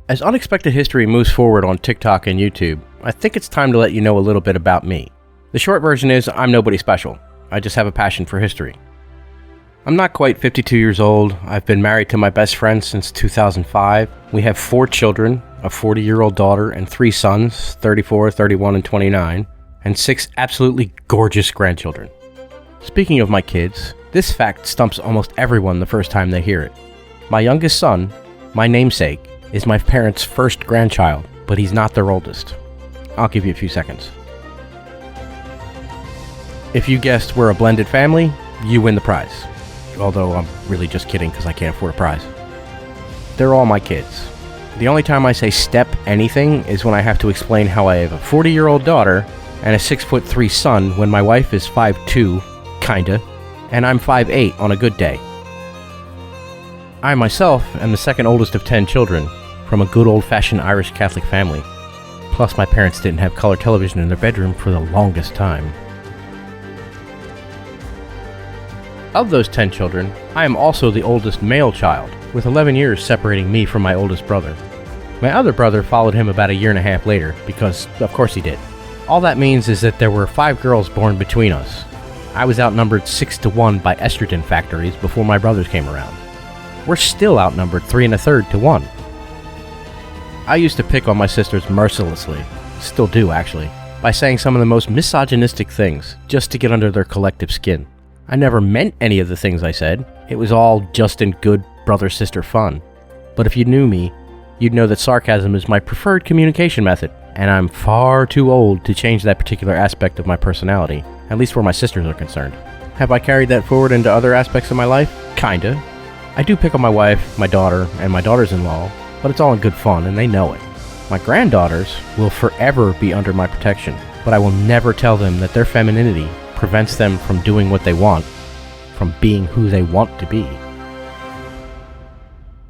As unexpected history moves forward on TikTok and YouTube, I think it's time to let you know a little bit about me. The short version is I'm nobody special. I just have a passion for history. I'm not quite 52 years old. I've been married to my best friend since 2005. We have 4 children, a 40-year-old daughter and 3 sons, 34, 31, and 29, and 6 absolutely gorgeous grandchildren. Speaking of my kids, this fact stumps almost everyone the first time they hear it. My youngest son, my namesake, is my parents' first grandchild, but he's not their oldest. I'll give you a few seconds. If you guessed we're a blended family, you win the prize. Although I'm really just kidding because I can't afford a prize. They're all my kids. The only time I say step anything is when I have to explain how I have a 40-year-old daughter and a 6'3" son when my wife is 5'2", kinda, and I'm 5'8" on a good day. I myself am the second oldest of 10 children, from a good old-fashioned Irish Catholic family. Plus my parents didn't have color television in their bedroom for the longest time. Of those 10 children, I am also the oldest male child, with 11 years separating me from my oldest brother. My other brother followed him about a year and a half later, because of course he did. All that means is that there were 5 girls born between us. I was outnumbered 6-1 by estrogen factories before my brothers came around. We're still outnumbered 3 1/3 to 1. I used to pick on my sisters mercilessly, still do actually, by saying some of the most misogynistic things just to get under their collective skin. I never meant any of the things I said. It was all just in good brother-sister fun. But if you knew me, you'd know that sarcasm is my preferred communication method, and I'm far too old to change that particular aspect of my personality, at least where my sisters are concerned. Have I carried that forward into other aspects of my life? Kinda. I do pick on my wife, my daughter, and my daughters-in-law, but it's all in good fun, and they know it. My granddaughters will forever be under my protection, but I will never tell them that their femininity prevents them from doing what they want, from being who they want to be.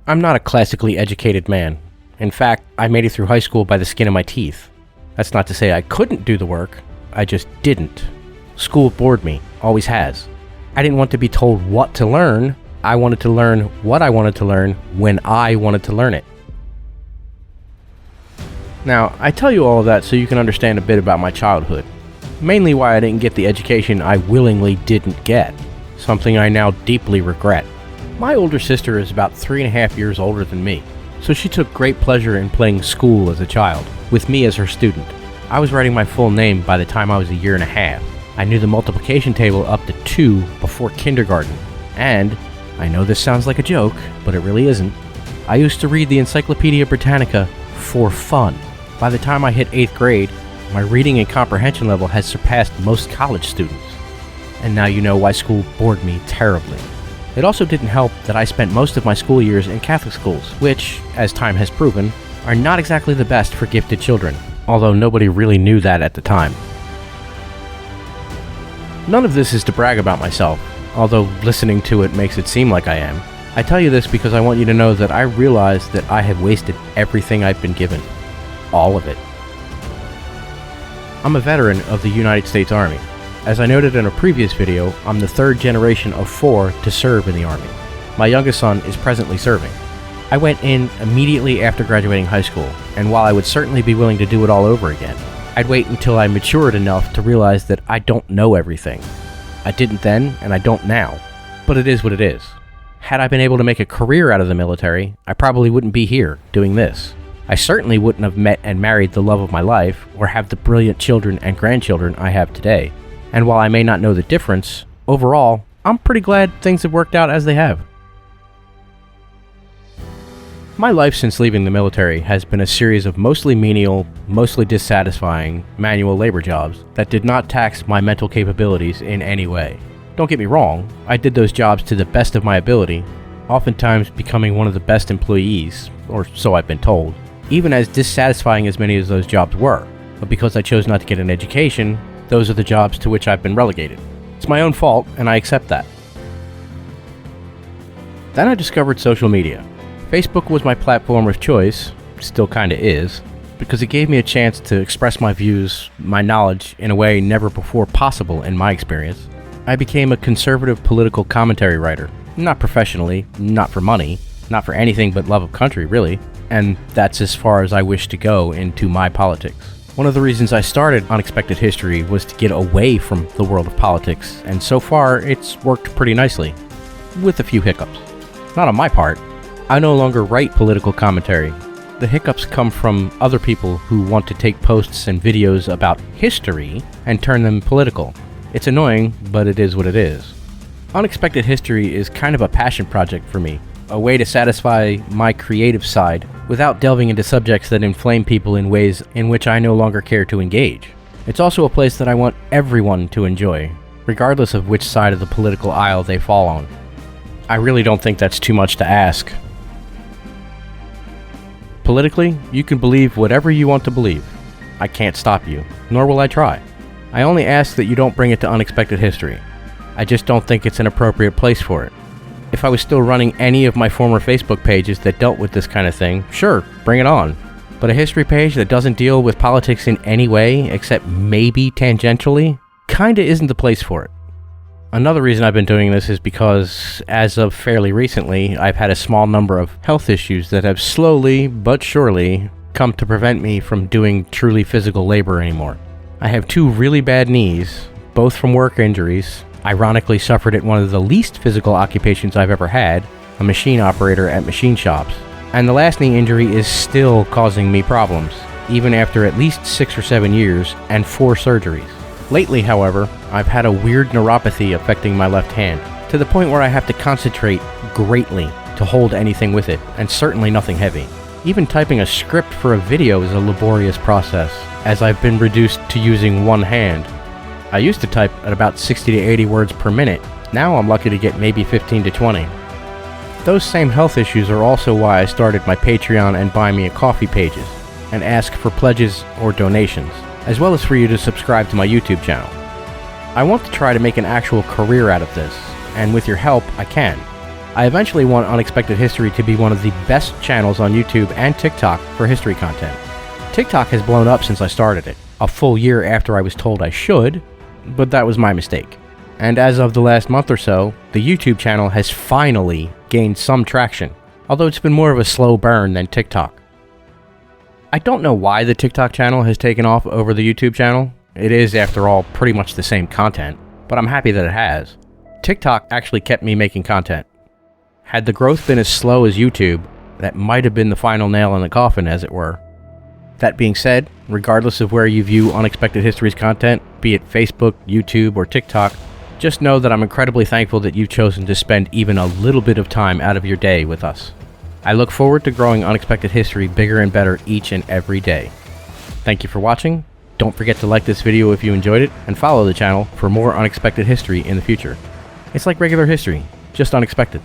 I'm not a classically educated man. In fact, I made it through high school by the skin of my teeth. That's not to say I couldn't do the work, I just didn't. School bored me, always has. I didn't want to be told what to learn. I wanted to learn what I wanted to learn when I wanted to learn it. Now, I tell you all of that so you can understand a bit about my childhood. Mainly why I didn't get the education I willingly didn't get. Something I now deeply regret. My older sister is about 3.5 years older than me, so she took great pleasure in playing school as a child, with me as her student. I was writing my full name by the time I was 1.5 years. I knew the multiplication table up to 2 before kindergarten, and I know this sounds like a joke, but it really isn't. I used to read the Encyclopedia Britannica for fun. By the time I hit 8th grade, my reading and comprehension level has surpassed most college students. And now you know why school bored me terribly. It also didn't help that I spent most of my school years in Catholic schools, which, as time has proven, are not exactly the best for gifted children, although nobody really knew that at the time. None of this is to brag about myself, although listening to it makes it seem like I am. I tell you this because I want you to know that I realize that I have wasted everything I've been given. All of it. I'm a veteran of the United States Army. As I noted in a previous video, I'm the 3rd generation of 4 to serve in the Army. My youngest son is presently serving. I went in immediately after graduating high school, and while I would certainly be willing to do it all over again, I'd wait until I matured enough to realize that I don't know everything. I didn't then, and I don't now, but it is what it is. Had I been able to make a career out of the military, I probably wouldn't be here, doing this. I certainly wouldn't have met and married the love of my life, or have the brilliant children and grandchildren I have today. And while I may not know the difference, overall, I'm pretty glad things have worked out as they have. My life since leaving the military has been a series of mostly menial, mostly dissatisfying, manual labor jobs that did not tax my mental capabilities in any way. Don't get me wrong, I did those jobs to the best of my ability, oftentimes becoming one of the best employees, or so I've been told, even as dissatisfying as many of those jobs were. But because I chose not to get an education, those are the jobs to which I've been relegated. It's my own fault, and I accept that. Then I discovered social media. Facebook was my platform of choice, still kinda is, because it gave me a chance to express my views, my knowledge, in a way never before possible in my experience. I became a conservative political commentary writer, not professionally, not for money, not for anything but love of country, really. and that's as far as I wish to go into my politics. One of the reasons I started Unexpected History was to get away from the world of politics, and so far it's worked pretty nicely, with a few hiccups. Not on my part. I no longer write political commentary. The hiccups come from other people who want to take posts and videos about history and turn them political. It's annoying, but it is what it is. Unexpected History is kind of a passion project for me, a way to satisfy my creative side without delving into subjects that inflame people in ways in which I no longer care to engage. It's also a place that I want everyone to enjoy, regardless of which side of the political aisle they fall on. I really don't think that's too much to ask. Politically, you can believe whatever you want to believe. I can't stop you, nor will I try. I only ask that you don't bring it to Unexpected History. I just don't think it's an appropriate place for it. If I was still running any of my former Facebook pages that dealt with this kind of thing, sure, bring it on. But a history page that doesn't deal with politics in any way, except maybe tangentially, kinda isn't the place for it. Another reason I've been doing this is because, as of fairly recently, I've had a small number of health issues that have slowly, but surely, come to prevent me from doing truly physical labor anymore. I have 2 really bad knees, both from work injuries. Ironically suffered at one of the least physical occupations I've ever had, a machine operator at machine shops. And the last knee injury is still causing me problems, even after at least 6 or 7 years and 4 surgeries. Lately, however, I've had a weird neuropathy affecting my left hand, to the point where I have to concentrate greatly to hold anything with it, and certainly nothing heavy. Even typing a script for a video is a laborious process, as I've been reduced to using one hand. I used to type at about 60 to 80 words per minute. Now I'm lucky to get maybe 15 to 20. Those same health issues are also why I started my Patreon and Buy Me a Coffee pages, and ask for pledges or donations, as well as for you to subscribe to my YouTube channel. I want to try to make an actual career out of this, and with your help, I can. I eventually want Unexpected History to be one of the best channels on YouTube and TikTok for history content. TikTok has blown up since I started it, a full year after I was told I should, but that was my mistake. And as of the last month or so, the YouTube channel has finally gained some traction, although it's been more of a slow burn than TikTok. I don't know why the TikTok channel has taken off over the YouTube channel. It is, after all, pretty much the same content, but I'm happy that it has. TikTok actually kept me making content. Had the growth been as slow as YouTube, that might have been the final nail in the coffin, as it were. That being said, regardless of where you view Unexpected History's content, be it Facebook, YouTube, or TikTok, just know that I'm incredibly thankful that you've chosen to spend even a little bit of time out of your day with us. I look forward to growing Unexpected History bigger and better each and every day. Thank you for watching. Don't forget to like this video if you enjoyed it, and follow the channel for more Unexpected History in the future. It's like regular history, just unexpected.